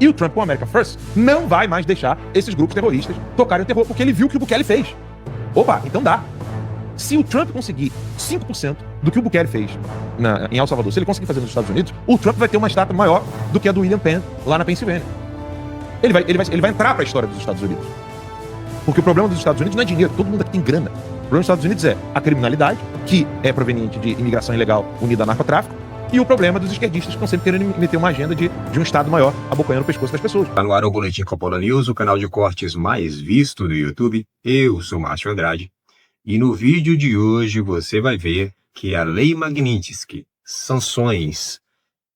E o Trump com o America First não vai mais deixar esses grupos terroristas tocarem o terror, porque ele viu o que o Bukele fez. Opa, então dá. Se o Trump conseguir 5% do que o Bukele fez em El Salvador, se ele conseguir fazer nos Estados Unidos, o Trump vai ter uma estátua maior do que a do William Penn lá na Pensilvânia. Ele vai entrar para a história dos Estados Unidos. Porque o problema dos Estados Unidos não é dinheiro, todo mundo aqui tem grana. O problema dos Estados Unidos é a criminalidade, que é proveniente de imigração ilegal unida a narcotráfico, e o problema dos esquerdistas que estão sempre querendo meter uma agenda de um Estado maior abocanhando o pescoço das pessoas. Tá no ar o Boletim Coppola News, o canal de cortes mais visto do YouTube. Eu sou Márcio Andrade. E no vídeo de hoje você vai ver que a Lei Magnitsky, sanções,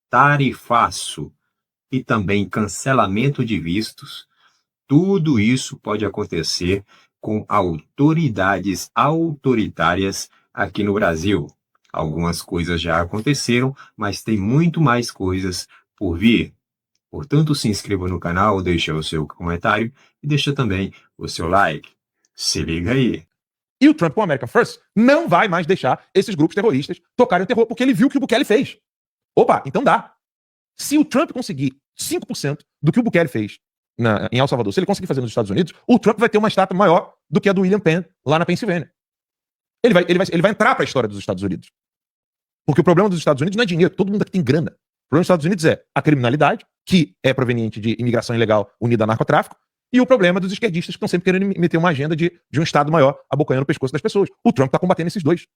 tarifaço e também cancelamento de vistos, tudo isso pode acontecer com autoridades autoritárias aqui no Brasil. Algumas coisas já aconteceram, mas tem muito mais coisas por vir. Portanto, se inscreva no canal, deixa o seu comentário e deixa também o seu like. Se liga aí. E o Trump com o America First não vai mais deixar esses grupos terroristas tocarem o terror, porque ele viu o que o Bukele fez. Opa, então dá. Se o Trump conseguir 5% do que o Bukele fez em El Salvador, se ele conseguir fazer nos Estados Unidos, o Trump vai ter uma estátua maior do que a do William Penn lá na Pensilvânia. Ele vai entrar para a história dos Estados Unidos. Porque o problema dos Estados Unidos não é dinheiro, todo mundo aqui tem grana. O problema dos Estados Unidos é a criminalidade, que é proveniente de imigração ilegal unida a narcotráfico, e o problema dos esquerdistas que estão sempre querendo meter uma agenda de um Estado maior abocanhando o pescoço das pessoas. O Trump está combatendo esses dois.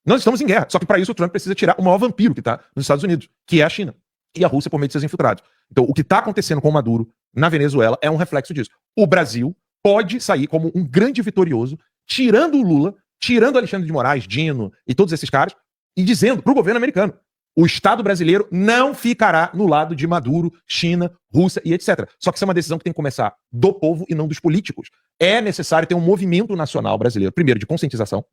Nós estamos em guerra, só que para isso o Trump precisa tirar o maior vampiro que está nos Estados Unidos, que é a China e a Rússia por meio de seus infiltrados. Então, o que está acontecendo com o Maduro na Venezuela é um reflexo disso. O Brasil pode sair como um grande vitorioso, tirando o Lula, tirando o Alexandre de Moraes, Dino e todos esses caras, e dizendo para o governo americano: o Estado brasileiro não ficará no lado de Maduro, China, Rússia e etc. Só que isso é uma decisão que tem que começar do povo e não dos políticos. É necessário ter um movimento nacional brasileiro, primeiro, de conscientização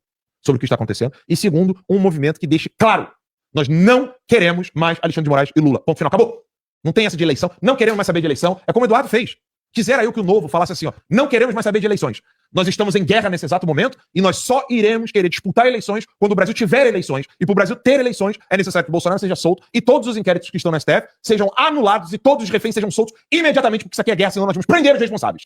sobre o que está acontecendo, e segundo, um movimento que deixe claro: nós não queremos mais Alexandre de Moraes e Lula. Ponto final, acabou. Não tem essa de eleição, não queremos mais saber de eleição. É como o Eduardo fez. Quisera eu que o Novo falasse assim, ó: não queremos mais saber de eleições. Nós estamos em guerra nesse exato momento e nós só iremos querer disputar eleições quando o Brasil tiver eleições. E para o Brasil ter eleições, é necessário que o Bolsonaro seja solto e todos os inquéritos que estão no STF sejam anulados e todos os reféns sejam soltos imediatamente, porque isso aqui é guerra, senão nós vamos prender os responsáveis.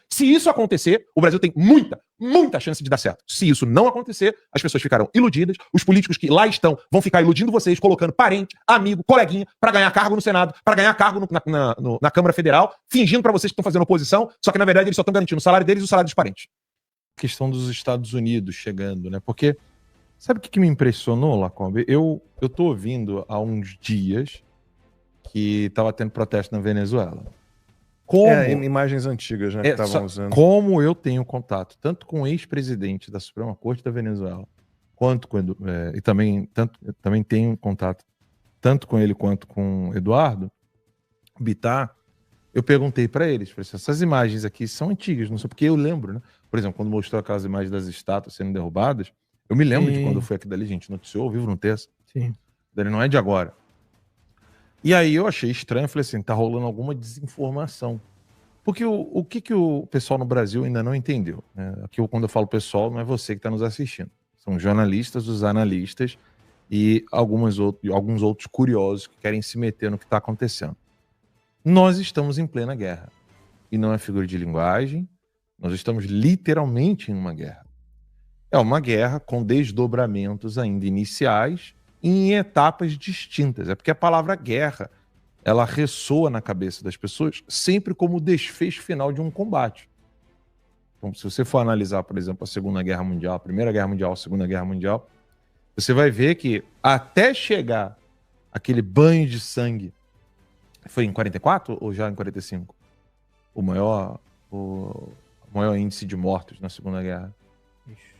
Se isso acontecer, o Brasil tem muita chance de dar certo. Se isso não acontecer, as pessoas ficarão iludidas, os políticos que lá estão vão ficar iludindo vocês, colocando parente, amigo, coleguinha, para ganhar cargo no Senado, para ganhar cargo na Câmara Federal, fingindo para vocês que estão fazendo oposição, só que na verdade eles só estão garantindo o salário deles e o salário dos parentes. Questão dos Estados Unidos chegando, né? Porque sabe o que me impressionou, Lacombe? Eu tô ouvindo há uns dias que estava tendo protesto na Venezuela. Imagens antigas, né, que estavam usando. Como eu tenho contato tanto com o ex-presidente da Suprema Corte da Venezuela, quanto com e também tenho contato tanto com ele quanto com o Eduardo Bittar, eu perguntei para eles, essas imagens aqui são antigas, não sei porque eu lembro, né? Por exemplo, quando mostrou aquelas imagens das estátuas sendo derrubadas, eu me lembro de quando foi aqui dali, gente noticiou ao vivo no texto. Sim. Dali não é de agora. E aí eu achei estranho, falei assim, tá rolando alguma desinformação. Porque o que o pessoal no Brasil ainda não entendeu, né? Aqui quando eu falo pessoal, não é você que está nos assistindo. São jornalistas, os analistas e alguns outros curiosos que querem se meter no que está acontecendo. Nós estamos em plena guerra. E não é figura de linguagem, nós estamos literalmente em uma guerra. É uma guerra com desdobramentos ainda iniciais, em etapas distintas. É porque a palavra guerra, ela ressoa na cabeça das pessoas sempre como o desfecho final de um combate. Então, se você for analisar, por exemplo, a Segunda Guerra Mundial, a Primeira Guerra Mundial, a Segunda Guerra Mundial, você vai ver que até chegar aquele banho de sangue, foi em 44 ou já em 45? O maior índice de mortos na Segunda Guerra.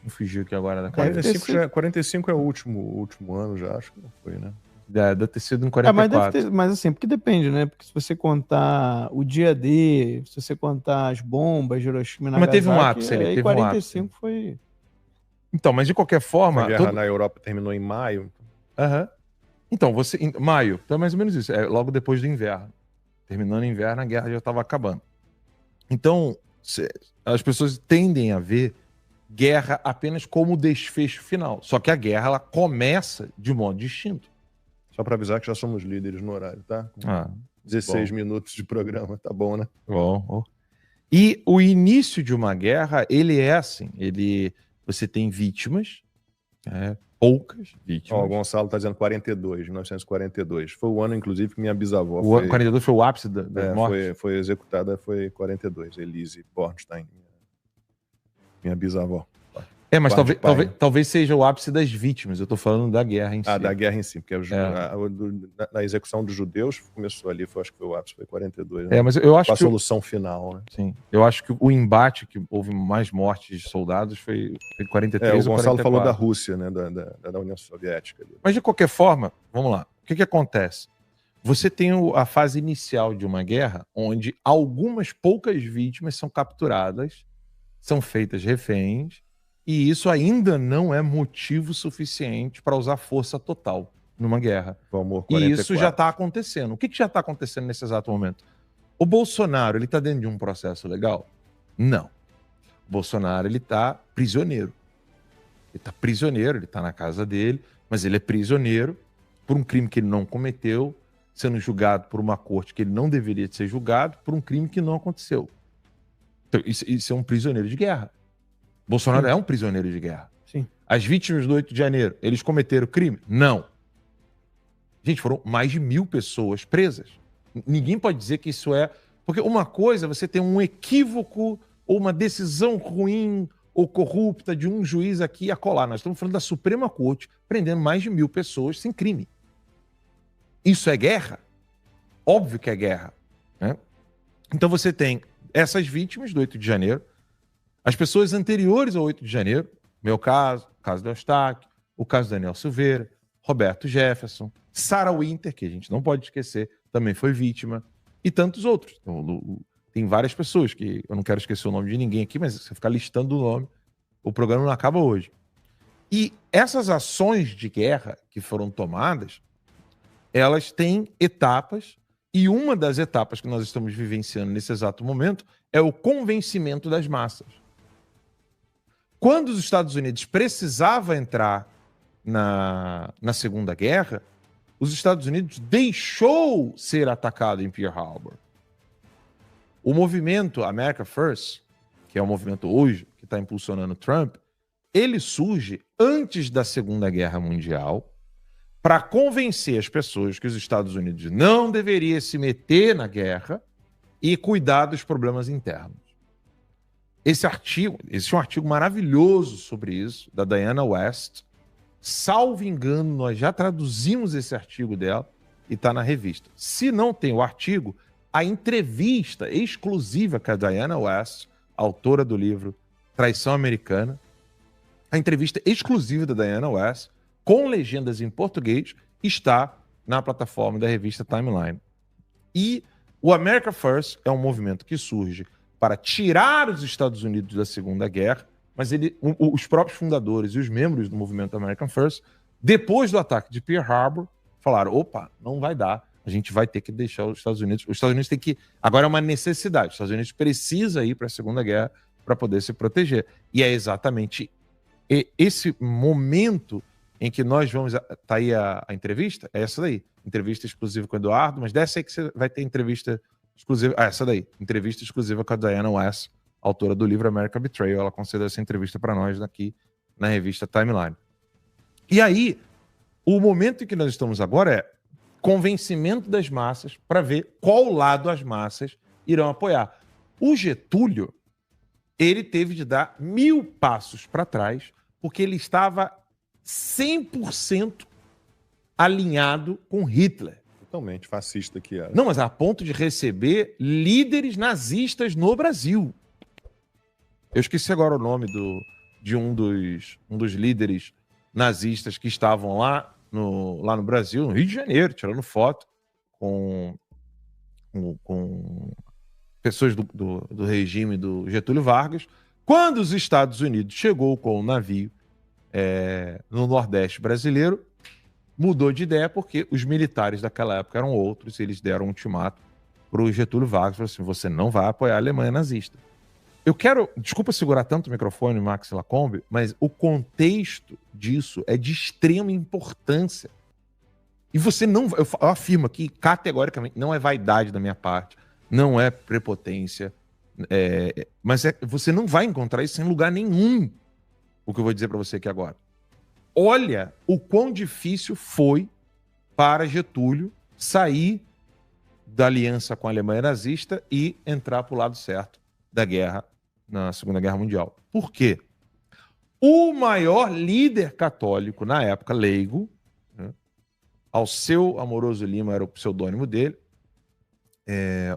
Não fugiu aqui agora da cara. 45 é o último ano já, acho que não foi, né? Deve ter sido em 44. Mas assim, porque depende, né? Porque se você contar o dia D, se você contar as bombas, Hiroshima e Nagasaki... Mas teve um ápice ali, aí 45 foi... Então, mas de qualquer forma... A guerra na Europa terminou em maio. Aham. Então, maio, então é mais ou menos isso. É logo depois do inverno. Terminando o inverno, a guerra já estava acabando. Então, as pessoas tendem a ver guerra apenas como desfecho final. Só que a guerra, ela começa de modo distinto. Só para avisar que já somos líderes no horário, tá? 16 minutos de programa, tá bom, né? Bom. E o início de uma guerra, ele é assim, você tem vítimas, poucas Ó, vítimas. o Gonçalo tá dizendo 42, 1942. Foi o ano, inclusive, que minha bisavó O 42 foi o ápice da morte? foi executada, foi 42. Elise Bornstein, minha bisavó. Mas Parte de pai, né? talvez seja o ápice das vítimas. Eu tô falando da guerra em si. Da guerra em si, porque a execução dos judeus começou ali, acho que foi o ápice, foi 42. Né? Mas eu acho com a que solução final, né? sim, eu acho que o embate que houve mais mortes de soldados foi 43 o ou Gonçalo 44. falou da Rússia, né? Da União Soviética. Ali. Mas de qualquer forma, vamos lá. O que acontece? Você tem a fase inicial de uma guerra, onde algumas poucas vítimas são capturadas, são feitas reféns, e isso ainda não é motivo suficiente para usar força total numa guerra. Vamos, e isso já está acontecendo. O que já está acontecendo nesse exato momento? O Bolsonaro, ele está dentro de um processo legal? Não. O Bolsonaro, ele está prisioneiro. Ele está prisioneiro, ele está na casa dele, mas ele é prisioneiro por um crime que ele não cometeu, sendo julgado por uma corte que ele não deveria ser julgado por um crime que não aconteceu. Então, isso é um prisioneiro de guerra. Bolsonaro é um prisioneiro de guerra. Sim. As vítimas do 8 de janeiro, eles cometeram crime? Não. Gente, foram mais de 1.000 pessoas presas. Ninguém pode dizer que isso é... Porque uma coisa, você tem um equívoco ou uma decisão ruim ou corrupta de um juiz aqui e acolá. Nós estamos falando da Suprema Corte prendendo mais de 1.000 pessoas sem crime. Isso é guerra? Óbvio que é guerra. Né? Então você tem essas vítimas do 8 de janeiro, as pessoas anteriores ao 8 de janeiro, meu caso, o caso do Eustáquio, o caso do Daniel Silveira, Roberto Jefferson, Sarah Winter, que a gente não pode esquecer, também foi vítima, e tantos outros. Então, tem várias pessoas que eu não quero esquecer o nome de ninguém aqui, mas se você ficar listando o nome, o programa não acaba hoje. E essas ações de guerra que foram tomadas, elas têm etapas, e uma das etapas que nós estamos vivenciando nesse exato momento é o convencimento das massas. Quando os Estados Unidos precisava entrar na Segunda Guerra, os Estados Unidos deixou ser atacado em Pearl Harbor. O movimento America First, que é o movimento hoje que está impulsionando Trump, ele surge antes da Segunda Guerra Mundial para convencer as pessoas que os Estados Unidos não deveriam se meter na guerra e cuidar dos problemas internos. Existe um artigo maravilhoso sobre isso, da Diana West. Salvo engano, nós já traduzimos esse artigo dela e está na revista. Se não tem o artigo, a entrevista exclusiva com a Diana West, autora do livro Traição Americana, a entrevista exclusiva da Diana West, com legendas em português, está na plataforma da revista Timeline. E o America First é um movimento que surge para tirar os Estados Unidos da Segunda Guerra, mas os próprios fundadores e os membros do movimento American First, depois do ataque de Pearl Harbor, falaram, opa, não vai dar, a gente vai ter que deixar os Estados Unidos tem que... Agora é uma necessidade, os Estados Unidos precisa ir para a Segunda Guerra para poder se proteger. E é exatamente esse momento em que nós vamos... Tá aí a entrevista? É essa daí. Entrevista exclusiva com o Eduardo, mas dessa aí que você vai ter entrevista exclusiva... essa daí. Entrevista exclusiva com a Diana West, autora do livro American Betrayal. Ela concedeu essa entrevista para nós aqui na revista Timeline. E aí, o momento em que nós estamos agora é convencimento das massas para ver qual lado as massas irão apoiar. O Getúlio, ele teve de dar 1000 passos para trás, porque ele estava 100% alinhado com Hitler. Totalmente fascista que era. Não, mas a ponto de receber líderes nazistas no Brasil. Eu esqueci agora o nome de um dos líderes nazistas que estavam lá no Brasil, no Rio de Janeiro, tirando foto com pessoas do regime do Getúlio Vargas. Quando os Estados Unidos chegou com o navio no Nordeste brasileiro, mudou de ideia porque os militares daquela época eram outros e eles deram um ultimato para o Getúlio Vargas, falaram assim, você não vai apoiar a Alemanha nazista. Eu quero, desculpa segurar tanto o microfone, Max Lacombe, mas o contexto disso é de extrema importância. E você não... Eu afirmo aqui, categoricamente, não é vaidade da minha parte, não é prepotência, mas você não vai encontrar isso em lugar nenhum, o que eu vou dizer para você aqui agora. Olha o quão difícil foi para Getúlio sair da aliança com a Alemanha nazista e entrar para o lado certo da guerra, na Segunda Guerra Mundial. Por quê? O maior líder católico na época, leigo, né, Alceu Amoroso Lima era o pseudônimo dele.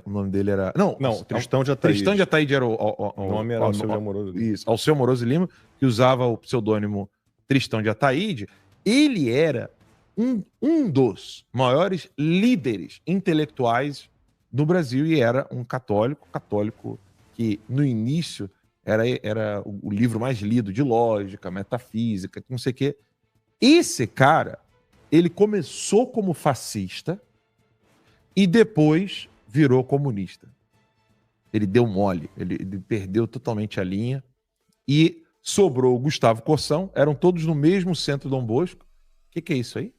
O nome dele era... Não, Tristão de Ataíde. Tristão de Ataíde era O nome era Alceu Amoroso Lima. Isso, Alceu Amoroso Lima, que usava o pseudônimo Tristão de Ataíde. Ele era um dos maiores líderes intelectuais do Brasil e era um católico que no início era o livro mais lido de lógica, metafísica, não sei o quê. Esse cara, ele começou como fascista e depois virou comunista. Ele deu mole, ele perdeu totalmente a linha e sobrou o Gustavo Corsão, eram todos no mesmo centro Dom Bosco. O que é isso aí?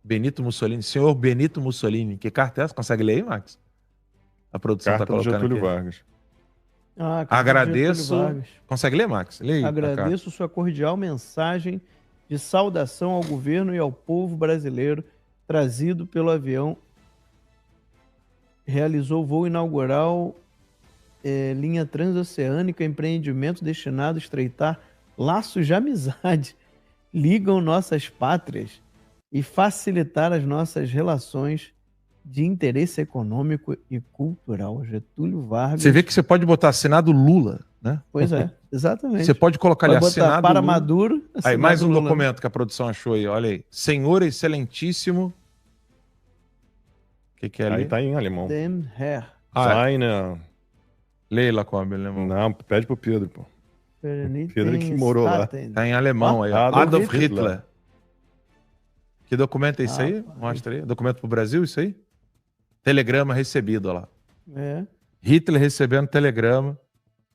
Benito Mussolini, senhor Benito Mussolini. Que carta é essa? Consegue ler aí, Max? A produção está Carta do colocando Getúlio aqui. Vargas. Agradeço. Consegue ler, Max? Lê aí, Agradeço sua cordial mensagem de saudação ao governo e ao povo brasileiro trazido pelo avião. Realizou voo inaugural, linha transoceânica, empreendimento destinado a estreitar laços de amizade, ligam nossas pátrias e facilitar as nossas relações de interesse econômico e cultural. Getúlio Vargas. Você vê que você pode botar assinado Lula, né? Pois é, exatamente. Você pode colocar ali assinado para Lula. Maduro. Aí, mais um Lula. documento que a produção achou aí, olha aí. Senhor Excelentíssimo. O que é ali? Aí tá em alemão. Dem Herr. Seine... Leia lá com a alemão. Não, pede pro Pedro, pô. Vernichten Pedro que morou lá. Staten. Tá em alemão aí. ó. Adolf Adolf Hitler. Hitler. Que documento é isso aí? Rapaz. Mostra aí. Documento pro Brasil, isso aí? Telegrama recebido, olha lá. É, Hitler recebendo telegrama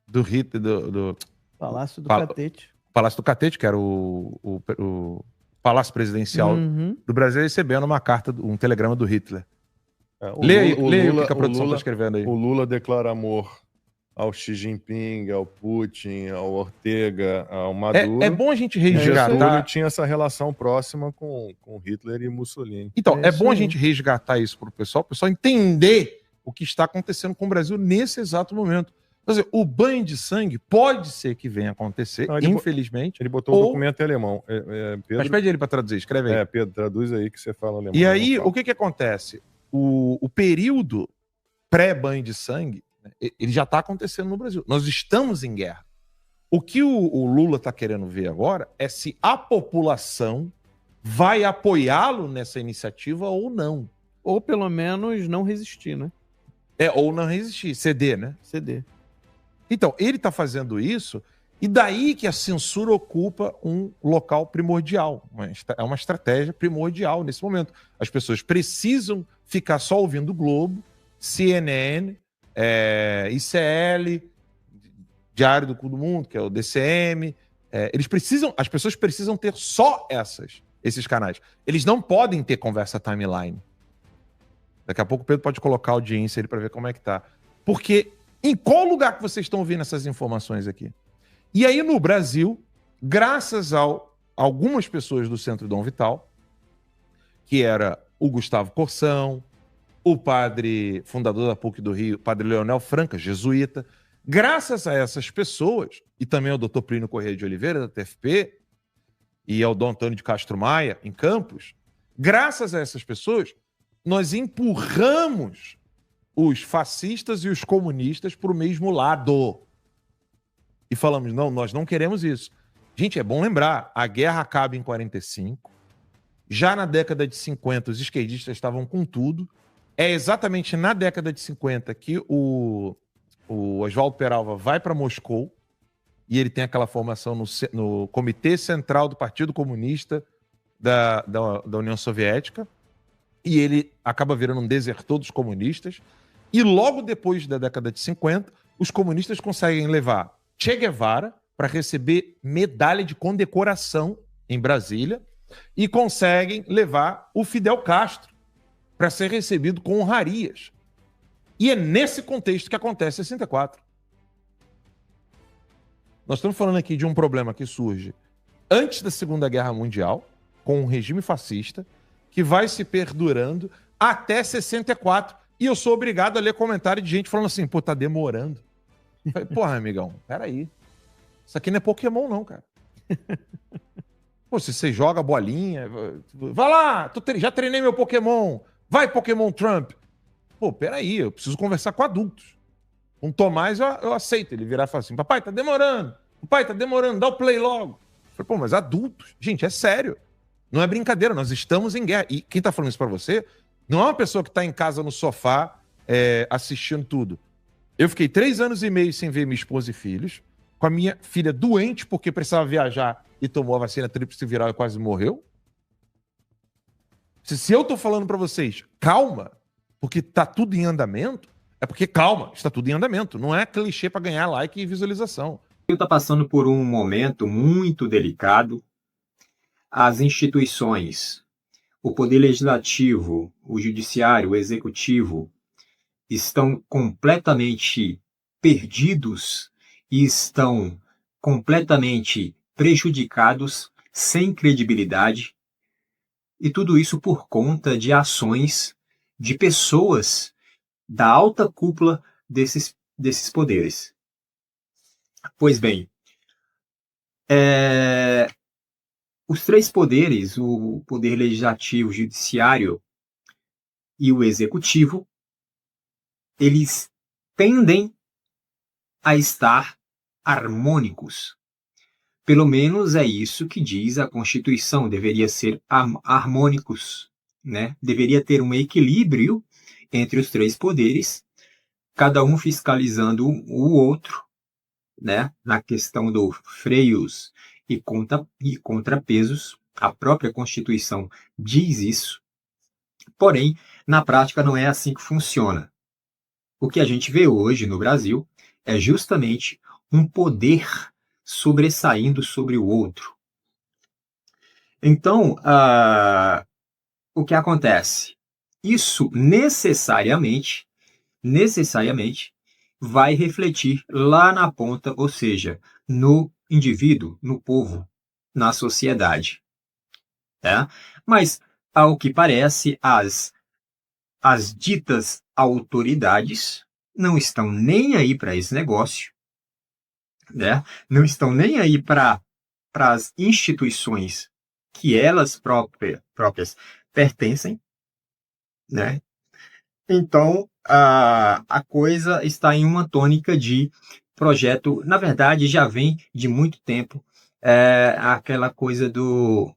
do Hitler, do Palácio do Fala- Catete. Palácio do Catete, que era o Palácio Presidencial Uhum. do Brasil, recebendo uma carta, um telegrama do Hitler. O Lê aí, Lula- lê aí o Lula- que a produção o Lula- está escrevendo aí. O Lula declara amor ao Xi Jinping, ao Putin, ao Ortega, ao Maduro. É bom a gente Getúlio resgatar. tinha essa relação próxima com Hitler e Mussolini. Então, É é isso bom a aí. gente resgatar isso para o pessoal entender o que está acontecendo com o Brasil nesse exato momento. Quer dizer, o banho de sangue pode ser que venha acontecer, Não, ele infelizmente. Ele botou o Ou- documento em alemão. Mas Pedro, pede ele para traduzir, escreve aí. Pedro, traduz aí que você fala alemão. E aí, eu não o que acontece? O período pré-banho de sangue, né, ele já está acontecendo no Brasil. Nós estamos em guerra. O que o Lula está querendo ver agora é se a população vai apoiá-lo nessa iniciativa ou não. Ou pelo menos não resistir, né? Ou não resistir, ceder, né? CD. Então, ele está fazendo isso, e daí que a censura ocupa um local primordial. É uma estratégia primordial nesse momento. As pessoas precisam ficar só ouvindo o Globo, CNN, ICL, Diário do Cu do Mundo, que é o DCM. As pessoas precisam ter só esses canais. Eles não podem ter conversa timeline. Daqui a pouco o Pedro pode colocar a audiência ali para ver como é que tá. Porque em qual lugar que vocês estão ouvindo essas informações aqui? E aí no Brasil, graças a algumas pessoas do Centro Dom Vital, que era o Gustavo Corsão, o padre fundador da PUC do Rio, padre Leonel Franca, jesuíta, graças a essas pessoas, e também ao doutor Plínio Corrêa de Oliveira, da TFP, e ao Dom Antônio de Castro Maia, em Campos, graças a essas pessoas, nós empurramos os fascistas e os comunistas para o mesmo lado. E falamos, não, nós não queremos isso. Gente, é bom lembrar, a guerra acaba em 45, já na década de 50 os esquerdistas estavam com tudo, é exatamente na década de 50 que o Oswaldo Peralva vai para Moscou e ele tem aquela formação no Comitê Central do Partido Comunista da União Soviética, e ele acaba virando um desertor dos comunistas. E logo depois da década de 50, os comunistas conseguem levar Che Guevara para receber medalha de condecoração em Brasília. e conseguem levar o Fidel Castro para ser recebido com honrarias. E é nesse contexto que acontece 64. Nós estamos falando aqui de um problema que surge antes da Segunda Guerra Mundial, com um regime fascista, que vai se perdurando até 64. E eu sou obrigado a ler comentário de gente falando assim, pô, tá demorando. Eu falei, porra, amigão, peraí. Isso aqui não é Pokémon, não, cara. Pô, se você joga bolinha, vai lá, já treinei meu Pokémon. Vai, Pokémon Trump. Pô, peraí, eu preciso conversar com adultos. Com o Tomás eu aceito ele virar e falar assim, papai, tá demorando, dá o play logo. Eu falei, pô, mas adultos, gente, é sério. Não é brincadeira, nós estamos em guerra. E quem tá falando isso pra você não é uma pessoa que tá em casa no sofá assistindo tudo. Eu fiquei 3 anos e meio sem ver minha esposa e filhos, com a minha filha doente porque precisava viajar e tomou a vacina tríplice viral e quase morreu. Se eu tô falando pra vocês, calma, porque tá tudo em andamento, é porque calma, está tudo em andamento. Não é clichê pra ganhar like e visualização. Está passando por um momento muito delicado. As instituições, o poder legislativo, o judiciário, o executivo, estão completamente perdidos e estão completamente prejudicados, sem credibilidade. E tudo isso por conta de ações de pessoas da alta cúpula desses poderes. Pois bem, os 3 poderes, o poder legislativo, o judiciário e o executivo, eles tendem a estar harmônicos. Pelo menos é isso que diz a Constituição, deveria ser harmônicos, né? Deveria ter um equilíbrio entre os 3 poderes, cada um fiscalizando o outro, né? Na questão dos freios e contrapesos. A própria Constituição diz isso. Porém, na prática não é assim que funciona. O que a gente vê hoje no Brasil é justamente um poder sobressaindo sobre o outro. Então, o que acontece? Isso necessariamente vai refletir lá na ponta, ou seja, no indivíduo, no povo, na sociedade. Tá? Mas, ao que parece, as ditas autoridades não estão nem aí para esse negócio, né? Não estão nem aí para as instituições que elas próprias pertencem, né? Então, a coisa está em uma tônica de projeto, na verdade, já vem de muito tempo, aquela coisa do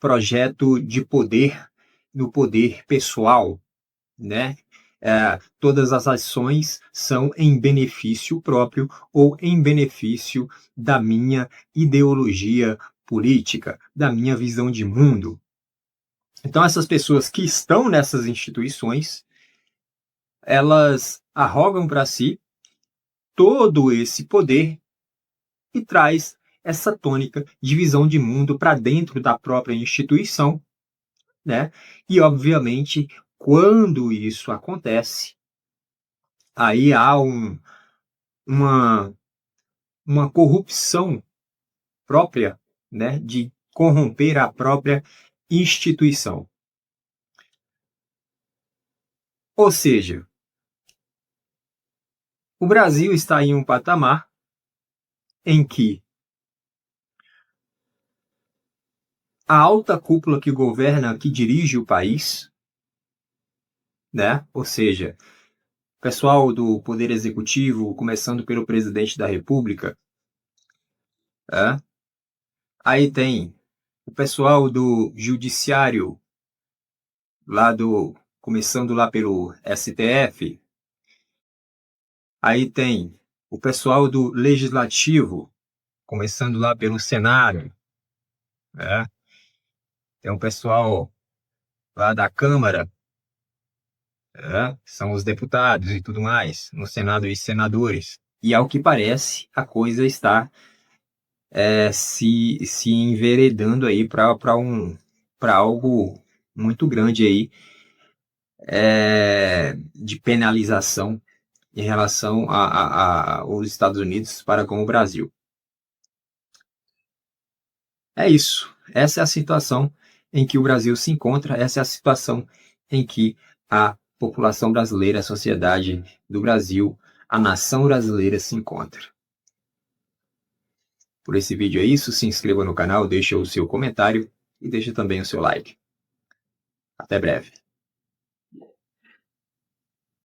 projeto de poder, do poder pessoal, né? Todas as ações são em benefício próprio ou em benefício da minha ideologia política, da minha visão de mundo. Então, essas pessoas que estão nessas instituições, elas arrogam para si todo esse poder e traz essa tônica de visão de mundo para dentro da própria instituição, né? E, obviamente, quando isso acontece, aí há uma corrupção própria, né, de corromper a própria instituição. Ou seja, o Brasil está em um patamar em que a alta cúpula que governa, que dirige o país, né? Ou seja, o pessoal do Poder Executivo, começando pelo Presidente da República, aí tem o pessoal do Judiciário, começando lá pelo STF, aí tem o pessoal do Legislativo, começando lá pelo Senado, tem o pessoal lá da Câmara, são os deputados e tudo mais, no Senado e senadores. E ao que parece, a coisa está se enveredando aí para para algo muito grande aí, de penalização em relação aos Estados Unidos para com o Brasil. É isso. Essa é a situação em que o Brasil se encontra, essa é a situação em que a população brasileira, a sociedade do Brasil, a nação brasileira se encontra. Por esse vídeo é isso, se inscreva no canal, deixe o seu comentário e deixe também o seu like. Até breve.